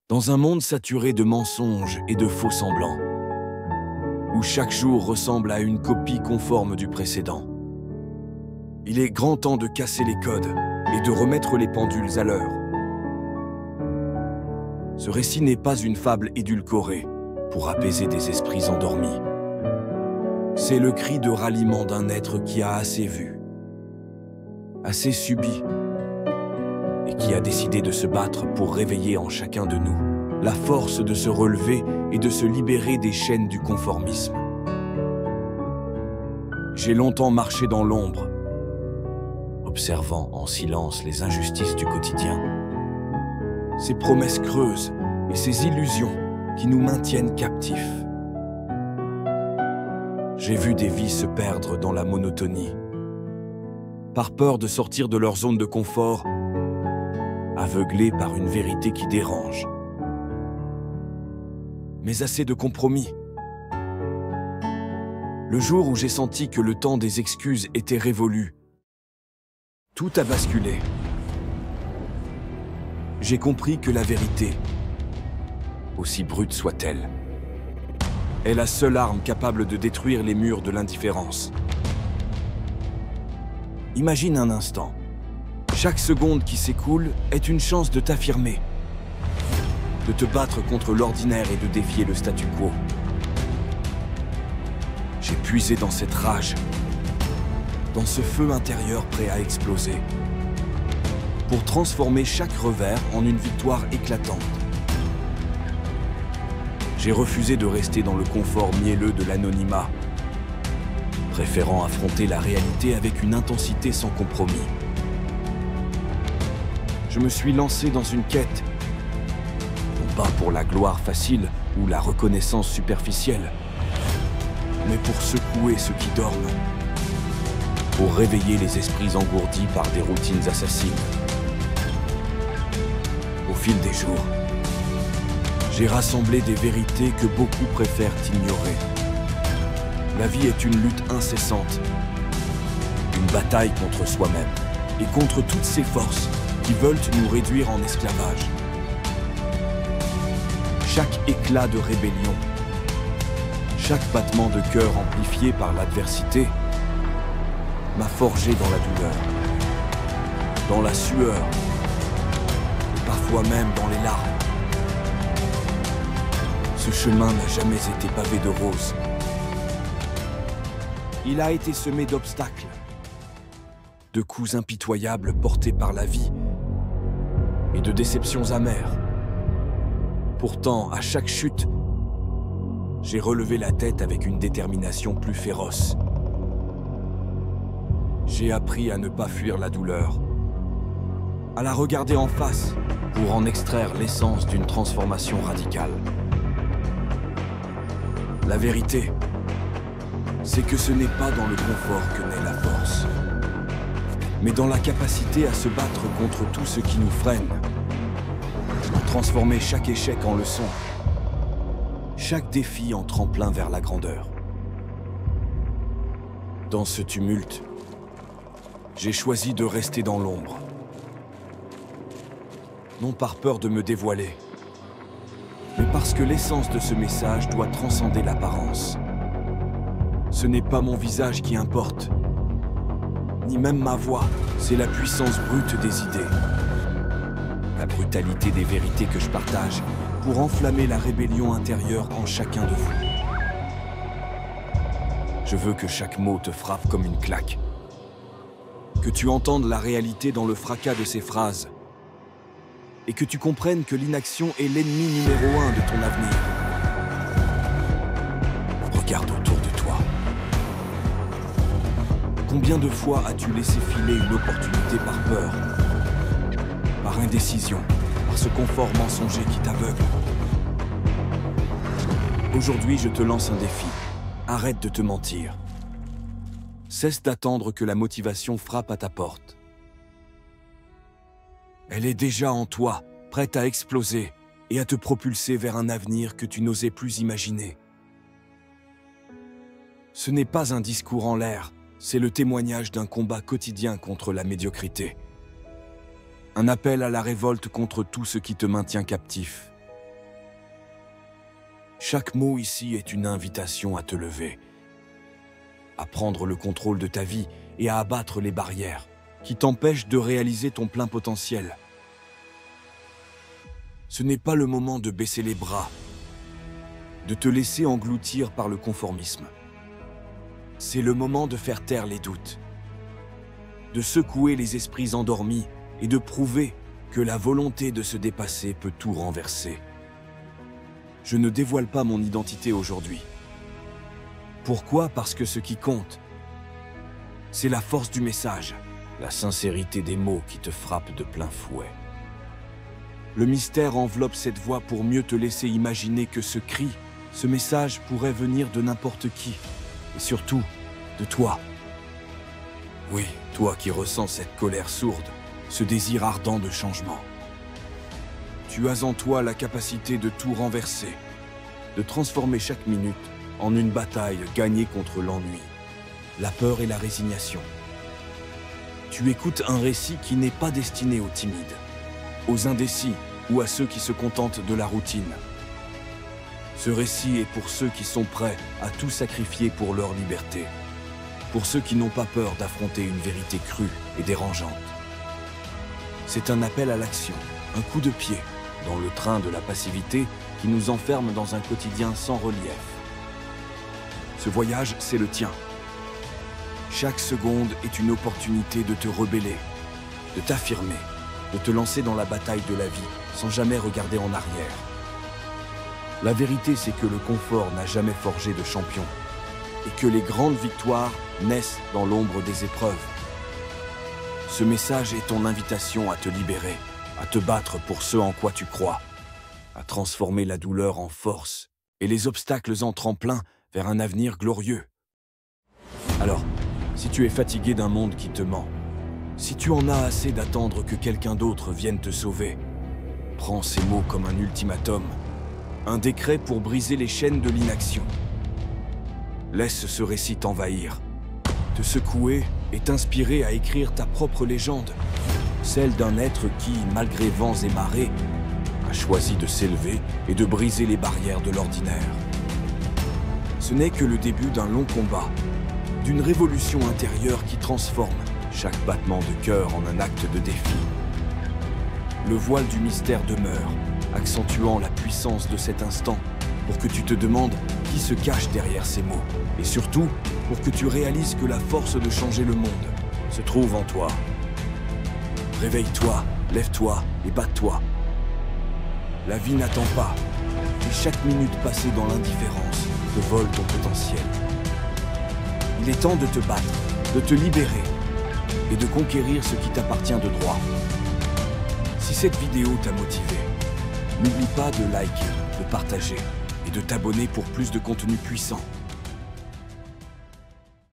Dans un monde saturé de mensonges et de faux semblants, où chaque jour ressemble à une copie conforme du précédent, il est grand temps de casser les codes et de remettre les pendules à l'heure. Ce récit n'est pas une fable édulcorée pour apaiser des esprits endormis. C'est le cri de ralliement d'un être qui a assez vu, assez subi, et qui a décidé de se battre pour réveiller en chacun de nous la force de se relever et de se libérer des chaînes du conformisme. J'ai longtemps marché dans l'ombre, observant en silence les injustices du quotidien, ces promesses creuses et ces illusions qui nous maintiennent captifs. J'ai vu des vies se perdre dans la monotonie, par peur de sortir de leur zone de confort, aveuglés par une vérité qui dérange. Mais assez de compromis. Le jour où j'ai senti que le temps des excuses était révolu, tout a basculé. J'ai compris que la vérité, aussi brute soit-elle, est la seule arme capable de détruire les murs de l'indifférence. Imagine un instant. Chaque seconde qui s'écoule est une chance de t'affirmer, de te battre contre l'ordinaire et de défier le statu quo. J'ai puisé dans cette rage, dans ce feu intérieur prêt à exploser, pour transformer chaque revers en une victoire éclatante. J'ai refusé de rester dans le confort mielleux de l'anonymat, préférant affronter la réalité avec une intensité sans compromis. Je me suis lancé dans une quête, non pas pour la gloire facile ou la reconnaissance superficielle, mais pour secouer ceux qui dorment, pour réveiller les esprits engourdis par des routines assassines. Au fil des jours, j'ai rassemblé des vérités que beaucoup préfèrent ignorer. La vie est une lutte incessante, une bataille contre soi-même et contre toutes ces forces qui veulent nous réduire en esclavage. Chaque éclat de rébellion, chaque battement de cœur amplifié par l'adversité m'a forgé dans la douleur, dans la sueur et parfois même dans les larmes. Ce chemin n'a jamais été pavé de roses. Il a été semé d'obstacles, de coups impitoyables portés par la vie et de déceptions amères. Pourtant, à chaque chute, j'ai relevé la tête avec une détermination plus féroce. J'ai appris à ne pas fuir la douleur, à la regarder en face pour en extraire l'essence d'une transformation radicale. La vérité, c'est que ce n'est pas dans le confort que naît la force, mais dans la capacité à se battre contre tout ce qui nous freine, transformer chaque échec en leçon, chaque défi en tremplin vers la grandeur. Dans ce tumulte, j'ai choisi de rester dans l'ombre, non par peur de me dévoiler, mais parce que l'essence de ce message doit transcender l'apparence. Ce n'est pas mon visage qui importe, ni même ma voix, c'est la puissance brute des idées, la brutalité des vérités que je partage pour enflammer la rébellion intérieure en chacun de vous. Je veux que chaque mot te frappe comme une claque, que tu entendes la réalité dans le fracas de ces phrases, et que tu comprennes que l'inaction est l'ennemi numéro 1 de ton avenir. Regarde autour de toi. Combien de fois as-tu laissé filer une opportunité par peur, par indécision, par ce confort mensonger qui t'aveugle? Aujourd'hui, je te lance un défi. Arrête de te mentir. Cesse d'attendre que la motivation frappe à ta porte. Elle est déjà en toi, prête à exploser et à te propulser vers un avenir que tu n'osais plus imaginer. Ce n'est pas un discours en l'air, c'est le témoignage d'un combat quotidien contre la médiocrité. Un appel à la révolte contre tout ce qui te maintient captif. Chaque mot ici est une invitation à te lever, à prendre le contrôle de ta vie et à abattre les barrières qui t'empêchent de réaliser ton plein potentiel. Ce n'est pas le moment de baisser les bras, de te laisser engloutir par le conformisme. C'est le moment de faire taire les doutes, de secouer les esprits endormis et de prouver que la volonté de se dépasser peut tout renverser. Je ne dévoile pas mon identité aujourd'hui. Pourquoi? Parce que ce qui compte, c'est la force du message, la sincérité des mots qui te frappent de plein fouet. Le mystère enveloppe cette voix pour mieux te laisser imaginer que ce cri, ce message pourrait venir de n'importe qui, et surtout, de toi. Oui, toi qui ressens cette colère sourde, ce désir ardent de changement. Tu as en toi la capacité de tout renverser, de transformer chaque minute en une bataille gagnée contre l'ennui, la peur et la résignation. Tu écoutes un récit qui n'est pas destiné aux timides, aux indécis ou à ceux qui se contentent de la routine. Ce récit est pour ceux qui sont prêts à tout sacrifier pour leur liberté, pour ceux qui n'ont pas peur d'affronter une vérité crue et dérangeante. C'est un appel à l'action, un coup de pied dans le train de la passivité qui nous enferme dans un quotidien sans relief. Ce voyage, c'est le tien. Chaque seconde est une opportunité de te rebeller, de t'affirmer, de te lancer dans la bataille de la vie sans jamais regarder en arrière. La vérité, c'est que le confort n'a jamais forgé de champion et que les grandes victoires naissent dans l'ombre des épreuves. Ce message est ton invitation à te libérer, à te battre pour ce en quoi tu crois, à transformer la douleur en force et les obstacles en tremplin vers un avenir glorieux. Alors, si tu es fatigué d'un monde qui te ment, si tu en as assez d'attendre que quelqu'un d'autre vienne te sauver, prends ces mots comme un ultimatum, un décret pour briser les chaînes de l'inaction. Laisse ce récit t'envahir, te secouer et t'inspirer à écrire ta propre légende, celle d'un être qui, malgré vents et marées, a choisi de s'élever et de briser les barrières de l'ordinaire. Ce n'est que le début d'un long combat, d'une révolution intérieure qui transforme chaque battement de cœur en un acte de défi. Le voile du mystère demeure, accentuant la puissance de cet instant pour que tu te demandes qui se cache derrière ces mots. Et surtout, pour que tu réalises que la force de changer le monde se trouve en toi. Réveille-toi, lève-toi et bats-toi. La vie n'attend pas, et chaque minute passée dans l'indifférence te vole ton potentiel. Il est temps de te battre, de te libérer et de conquérir ce qui t'appartient de droit. Si cette vidéo t'a motivé, n'oublie pas de liker, de partager et de t'abonner pour plus de contenu puissant.